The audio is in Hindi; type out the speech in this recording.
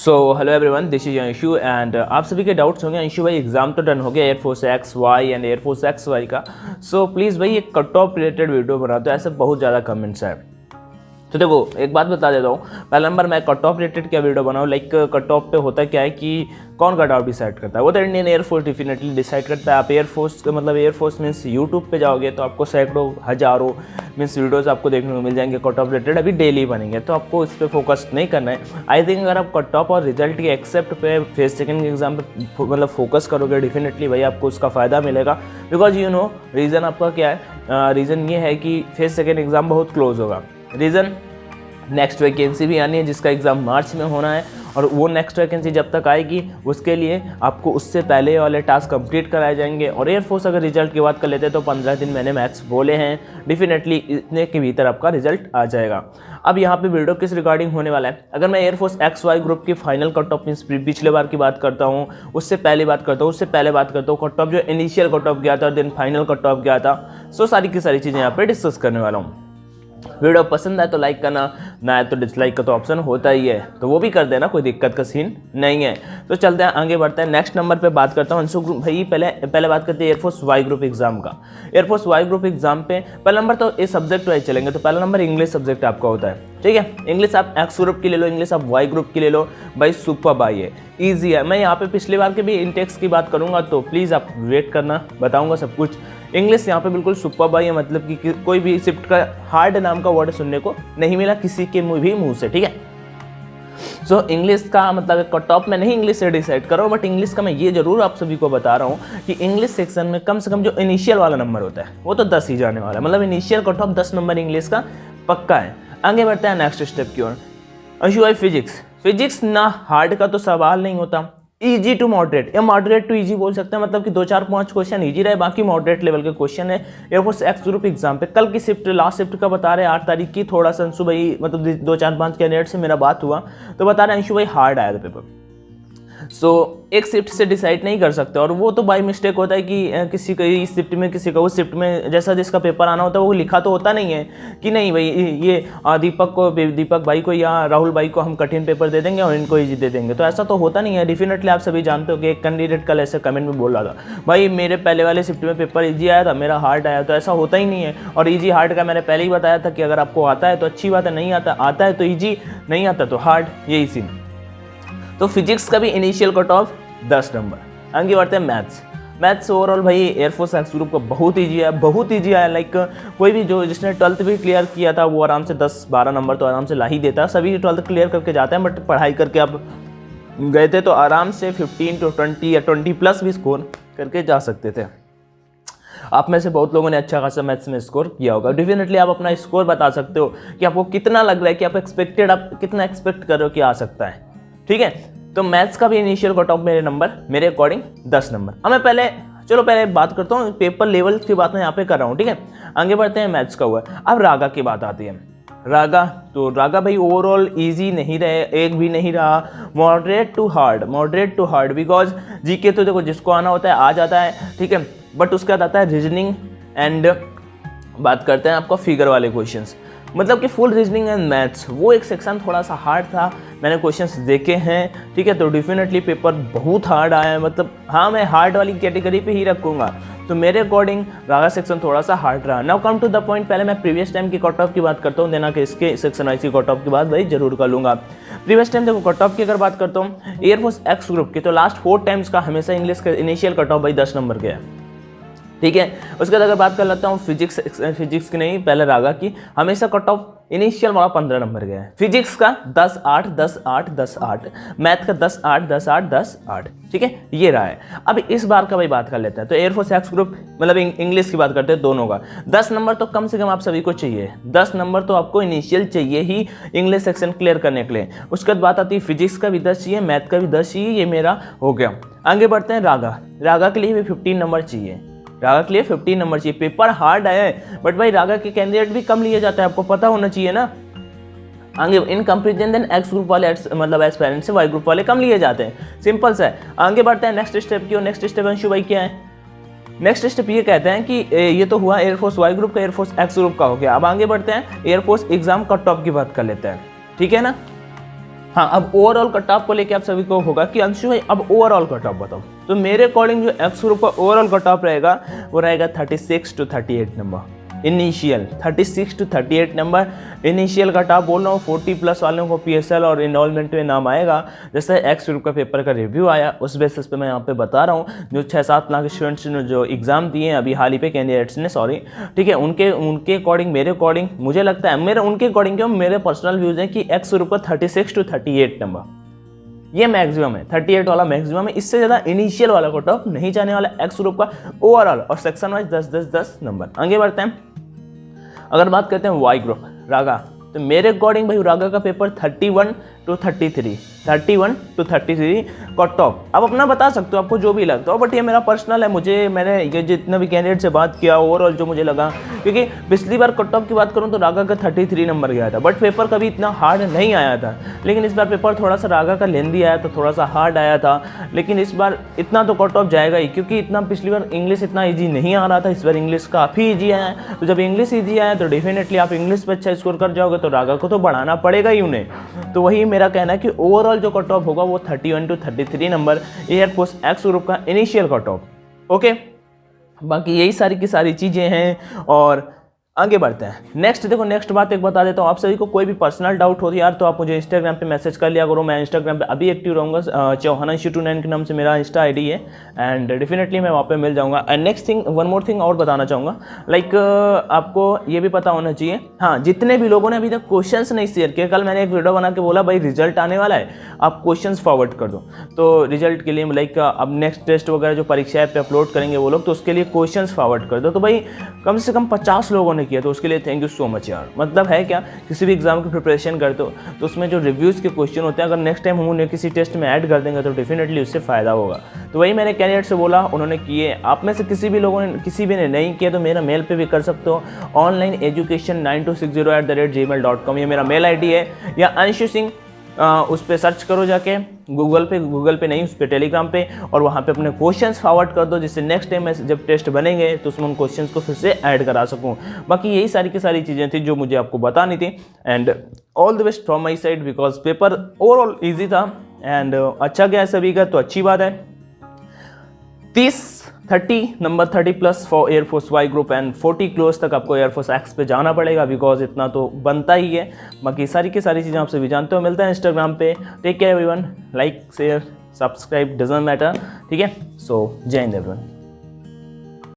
So hello everyone, this is Anshu and आप सभी के डाउट्स होंगे अंशु भाई एग्जाम तो डन हो गया air force X Y and air force X Y का। सो प्लीज़ भाई एक कट ऑफ रिलेटेड वीडियो बना दो, ऐसे बहुत ज़्यादा कमेंट्स है। तो देखो एक बात बता देता हूँ, पहला नंबर मैं कट ऑफ रिलेटेड क्या वीडियो बनाऊँ। लाइक कट ऑफ पे होता क्या है कि कौन कट ऑफ डिसाइड करता है, वो तो इंडियन एयरफोर्स डेफिनेटली डिसाइड करता है। आप एयरफोर्स मतलब एयरफोर्स मीन्स यूट्यूब पे जाओगे तो आपको सैकड़ों हजारों मीन्स वीडियोस आपको देखने को मिल जाएंगे कट ऑफ रिलेटेड, अभी डेली बनेंगे, तो आपको इस पर फोकस नहीं करना है। आई थिंक अगर आप कट ऑफ और रिजल्ट के एक्सेप्ट पे फेज सेकंड के एग्जाम पे मतलब फोकस करोगे डेफिनेटली भाई आपको उसका फ़ायदा मिलेगा। बिकॉज यू नो रीज़न आपका क्या है, रीज़न ये है कि फेज सेकंड एग्जाम बहुत क्लोज होगा। रीज़न नेक्स्ट वैकेंसी भी आनी है जिसका एग्ज़ाम मार्च में होना है, और वो नेक्स्ट वैकेंसी जब तक आएगी उसके लिए आपको उससे पहले वाले टास्क कंप्लीट कराए जाएंगे। और एयरफोर्स अगर रिजल्ट की बात कर लेते हैं तो 15 दिन मैंने मैथ्स बोले हैं, डेफिनेटली इतने के भीतर आपका रिजल्ट आ जाएगा। अब यहाँ पे वीडियो किस रिगार्डिंग होने वाला है, अगर मैं एयरफोर्स एक्स वाई ग्रुप की फाइनल कट ऑफ मीन्स पिछले बार की बात करता हूँ, उससे पहले बात करता हूँ कट ऑफ जो इनिशियल कट ऑफ गया था और देन फाइनल कट ऑफ गया था। सो सारी की सारी चीज़ें यहाँ पे डिस्कस करने वाला हूँ। वीडियो पसंद आए तो लाइक करना, ना आए तो डिसलाइक का तो ऑप्शन होता ही है, तो वो भी कर देना, कोई दिक्कत का सीन नहीं है। तो चलते हैं आगे बढ़ते हैं। नेक्स्ट नंबर पे बात करता हूँ अंशु भाई, पहले बात करते हैं एयरफोर्स वाई ग्रुप एग्जाम का। एयरफोर्स वाई ग्रुप एग्जाम पे पहला नंबर तो इस सब्जेक्ट वाइज चलेंगे, तो पहला नंबर इंग्लिश सब्जेक्ट आपका होता है, ठीक है। इंग्लिश आप एक्स ग्रुप की ले लो, इंग्लिश आप वाई ग्रुप की ले लो भाई, सुपर भाई है, ईजी है। मैं यहाँ पे पिछली बार के भी इंटेक्स की बात करूँगा, तो प्लीज़ आप वेट करना, बताऊँगा सब कुछ। इंग्लिश यहाँ पे बिल्कुल सुपर भाई है, मतलब कि कोई भी शिफ्ट का हार्ड नाम का वर्ड सुनने को नहीं मिला किसी के भी मुंह से, ठीक है। सो इंग्लिश का मतलब कट ऑफ में नहीं इंग्लिश से डिसाइड करो, बट इंग्लिश का मैं ये जरूर आप सभी को बता रहा हूँ कि इंग्लिश सेक्शन में कम से कम जो इनिशियल वाला नंबर होता है वो तो 10 ही जाने वाला है, मतलब initial cut off 10 number English का पक्का है। आगे बढ़ते हैं नेक्स्ट स्टेप की ओर। अंशु भाई फिजिक्स ना हार्ड का तो सवाल नहीं होता, इजी टू मॉडरेट या मॉडरेट टू इजी बोल सकते हैं, मतलब कि 2-4-5 क्वेश्चन इजी रहे, बाकी मॉडरेट लेवल के क्वेश्चन है एयरफोर्स एक्स ग्रुप एग्जाम पे। कल की शिफ्ट लास्ट शिफ्ट का बता रहे 8 तारीख की, थोड़ा सा अंशु भाई मतलब 2-4-5 कैंडिडेट से मेरा बात हुआ तो बता रहे अंशु भाई हार्ड आया था पेपर। सो एक शिफ्ट से डिसाइड नहीं कर सकते, और वो तो बाई मिस्टेक होता है कि किसी का इस शिफ्ट में किसी का उस शिफ्ट में, जैसा जिसका पेपर आना होता है वो लिखा तो होता नहीं है कि नहीं भाई ये दीपक भाई को या राहुल भाई को हम कठिन पेपर दे देंगे और इनको इजी दे देंगे, तो ऐसा तो होता नहीं है। डेफिनेटली आप सभी जानते हो कि एक कैंडिडेट कल ऐसे कमेंट में बोल रहा था भाई मेरे पहले वाले शिफ्ट में पेपर ईजी आया था, मेरा हार्ड आया, तो ऐसा होता ही नहीं है। और ईजी हार्ड का मैंने पहले ही बताया था कि अगर आपको आता है तो अच्छी बात है, नहीं आता है तो ईजी, नहीं आता तो हार्ड, यही सीन। तो फिजिक्स का भी इनिशियल कट ऑफ 10 नंबर। आगे बढ़ते हैं मैथ्स ओवरऑल भाई एयरफोर्स एक्स ग्रुप का बहुत ईजी है, लाइक कोई भी जो जिसने 12th भी क्लियर किया था वो आराम से 10-12 नंबर तो आराम से ला ही देता है। सभी 12th क्लियर करके जाते हैं, बट पढ़ाई करके आप गए थे तो आराम से 15 to 20 या 20 प्लस भी स्कोर करके जा सकते थे। आप में से बहुत लोगों ने अच्छा खासा मैथ्स में स्कोर किया होगा, डेफिनेटली आप अपना स्कोर बता सकते हो कि आपको कितना लग रहा है, कि आप कितना एक्सपेक्ट कर रहे हो कि आ सकता है, ठीक है। तो मैथ्स का भी इनिशियल कट ऑफ मेरे अकॉर्डिंग 10 नंबर। अब मैं पहले बात करता हूँ पेपर लेवल की बात मैं यहाँ पे कर रहा हूँ, ठीक है। आगे बढ़ते हैं मैथ्स का हुआ। अब रागा की बात आती है। रागा भाई ओवरऑल इजी नहीं रहे, एक भी नहीं रहा, moderate to hard because GK तो देखो जिसको आना होता है आ जाता है, ठीक है, बट उसके बाद आता है रीजनिंग एंड बात करते हैं आपका फिगर वाले क्वेश्चंस, मतलब कि फुल रीजनिंग एंड मैथ्स, वो एक सेक्शन थोड़ा सा हार्ड था, मैंने क्वेश्चंस देखे हैं, ठीक है। तो डेफिनेटली पेपर बहुत हार्ड आया है, मतलब हाँ मैं हार्ड वाली कैटेगरी पे ही रखूँगा, तो मेरे अकॉर्डिंग रागा सेक्शन थोड़ा सा हार्ड रहा। Now come to the point, पहले मैं प्रीवियस टाइम की कट ऑफ की बात करता हूँ, देना कि इसके सेक्शन वाइज की कट ऑफ की बात भाई जरूर कर लूँगा। प्रीवियस टाइम देखो कट ऑफ की अगर बात करता हूँ एयरफोर्स एक्स ग्रुप की, तो लास्ट 4 टाइम्स का हमेशा इंग्लिश का इनिशियल कट ऑफ भाई 10 नंबर के है, ठीक है। उसके बाद अगर बात कर लेता हूँ फिजिक्स की नहीं, पहले रागा की, हमेशा कट ऑफ इनिशियल वाला 15 नंबर गया है। फिजिक्स का 10-8 10-8 10-8, मैथ का 10-8 10-8 10-8, ठीक है, ये रहा है। अब इस बार का भाई बात कर लेते हैं, तो एयरफोर्स एक्स ग्रुप मतलब इंग्लिश की बात करते हैं दोनों का 10 नंबर तो कम से कम आप सभी को चाहिए, 10 नंबर तो आपको इनिशियल चाहिए ही इंग्लिश सेक्शन क्लियर करने के लिए। उसके बाद बात आती है फिजिक्स का भी 10 चाहिए, मैथ का भी 10 चाहिए, ये मेरा हो गया। आगे बढ़ते हैं रागा के लिए भी 15 नंबर चाहिए, रागा के लिए 15 नंबर चाहिए। पेपर हार्ड आया है, बट भाई रागा के कैंडिडेट भी कम लिए जाते हैं, आपको पता होना चाहिए ना। आगे in comparison than X group वाले मतलब एस्पायरेंट से वाई ग्रुप वाले कम लिए जाते हैं, सिंपल सा है। आगे बढ़ते हैं नेक्स्ट स्टेप की, और नेक्स्ट स्टेप अंशु भाई क्या है, नेक्स्ट स्टेप ये कहते हैं कि ये तो हुआ एयरफोर्स वाई ग्रुप का, एयरफोर्स एक्स ग्रुप का हो गया। अब आगे बढ़ते हैं एयरफोर्स एग्जाम कट ऑफ की बात कर लेते हैं, ठीक है ना। हाँ, अब ओवरऑल कट ऑफ को लेके आप सभी को होगा कि अंशु भाई अब ओवरऑल कट ऑफ बताओ। तो मेरे अकॉर्डिंग जो एक्स ग्रुप का ओवरऑल कट ऑफ रहेगा वो रहेगा 36 to 38 number initial, 36 to 38 number initial cut off बोल रहा हूँ। 40 प्लस वालों को PSL और इनरोलमेंट में नाम आएगा। जैसे एक्स ग्रुप का पेपर का रिव्यू आया उस बेसिस पे मैं यहाँ पे बता रहा हूँ। जो 6-7 लाख स्टूडेंट्स ने जो एग्जाम दिए हैं अभी हाल ही पे कैंडिडेट्स ने, सॉरी, ठीक है, उनके अकॉर्डिंग, मेरे अकॉर्डिंग मुझे लगता है, मेरे उनके अकॉर्डिंग क्यों, मेरे पर्सनल व्यूज हैं कि एक्स ग्रुप का 36 to 38 नंबर ये मैक्सिमम है, 38 वाला मैक्सिमम है। इससे ज़्यादा इनिशियल वाला कट ऑफ नहीं जाने वाला एक्स ग्रुप का ओवरऑल, और सेक्शन वाइज 10-10-10 नंबर। आगे बढ़ते हैं। अगर बात करते हैं वाई ग्रुप रागा, तो मेरे अकॉर्डिंग भाई रागा का पेपर 31 to 33 कट ऑफ। अब अपना बता सकते हो आपको जो भी लगता हो, बट ये मेरा पर्सनल है। मैंने ये जितने भी कैंडिडेट से बात किया ओवरऑल जो मुझे लगा, क्योंकि पिछली बार कट ऑफ की बात करूं तो रागा का 33 नंबर गया था, बट पेपर कभी इतना हार्ड नहीं आया था। लेकिन इस बार पेपर थोड़ा सा रागा का लेंदी आया था, थोड़ा सा हार्ड आया था, लेकिन इस बार इतना तो कट ऑफ जाएगा ही, क्योंकि इतना पिछली बार इंग्लिश इतना ईजी नहीं आ रहा था, इस बार इंग्लिश काफ़ी ईजी आया है। तो जब इंग्लिश ईजी आया तो डेफिनेटली आप इंग्लिश पर अच्छा स्कोर कर जाओगे, तो रागा को तो बढ़ाना पड़ेगा ही उन्हें। तो वही मेरा कहना है कि ओवरऑल जो कट ऑफ होगा वो 31 to 33 number air force x group का इनिशियल कट ऑफ। ओके, बाकी यही सारी की सारी चीज़ें हैं और आगे बढ़ते हैं। नेक्स्ट देखो, नेक्स्ट बात एक बता देता हूँ, आप सभी को कोई भी पर्सनल डाउट हो तो यार तो आप मुझे इंस्टाग्राम पे मैसेज कर लिया करो। मैं इंस्टाग्राम पे अभी एक्टिव रहूँगा, चौहाना29 के नाम से मेरा इंस्टा आईडी है, एंड डेफिनेटली मैं वहाँ पे मिल जाऊँगा। And next thing, one more thing और बताना चाहूँगा, लाइक आपको ये भी पता होना चाहिए, हाँ, जितने भी लोगों ने अभी तक क्वेश्चंस नहीं शेयर किए, कल मैंने एक वीडियो बना के बोला भाई रिजल्ट आने वाला है, आप क्वेश्चंस फॉरवर्ड कर दो। तो रिजल्ट के लिए लाइक अब नेक्स्ट टेस्ट वगैरह जो परीक्षा ऐप पे अपलोड करेंगे वो लोग, तो उसके लिए क्वेश्चंस फॉरवर्ड कर दो। तो भाई कम से कम 50 लोगों ने किया, तो उसके लिए थैंक यू सो मच यार। मतलब है क्या, किसी भी एग्जाम की प्रिपरेशन करते हो तो उसमें जो रिव्यूज़ के क्वेश्चन होते हैं, अगर नेक्स्ट टाइम हम उन्हें किसी टेस्ट में ऐड कर देंगे तो डेफिनेटली उससे फ़ायदा होगा। तो वही मैंने कैंडिडेट से बोला, उन्होंने किए। आप में से किसी भी लोगों ने, किसी भी ने नहीं किया तो मेरा मेल पे भी कर सकते हो, onlineeducation9260@gmail.com ये मेरा मेल ID है, या अंशु सिंह उस पर सर्च करो जाके गूगल पे नहीं, उस पर टेलीग्राम पे, और वहाँ पे अपने क्वेश्चंस फॉरवर्ड कर दो, जिससे नेक्स्ट टाइम मैं जब टेस्ट बनेंगे तो उसमें उन क्वेश्चंस को फिर से ऐड करा सकूँ। बाकी यही सारी की सारी चीज़ें थी जो मुझे आपको बतानी थी, and all the best from my side, because paper overall easy था एंड अच्छा गया सभी का, तो अच्छी बात है। 30 number 30 plus for air force Y group and 40 close तक आपको एयरफोर्स एक्स पे जाना पड़ेगा, बिकॉज इतना तो बनता ही है। बाकी सारी की सारी चीज़ें आप सभी जानते हो। मिलता है इंस्टाग्राम पे। Take care everyone, like share subscribe doesn't matter, ठीक है। सो जय हिंद एवरीवन।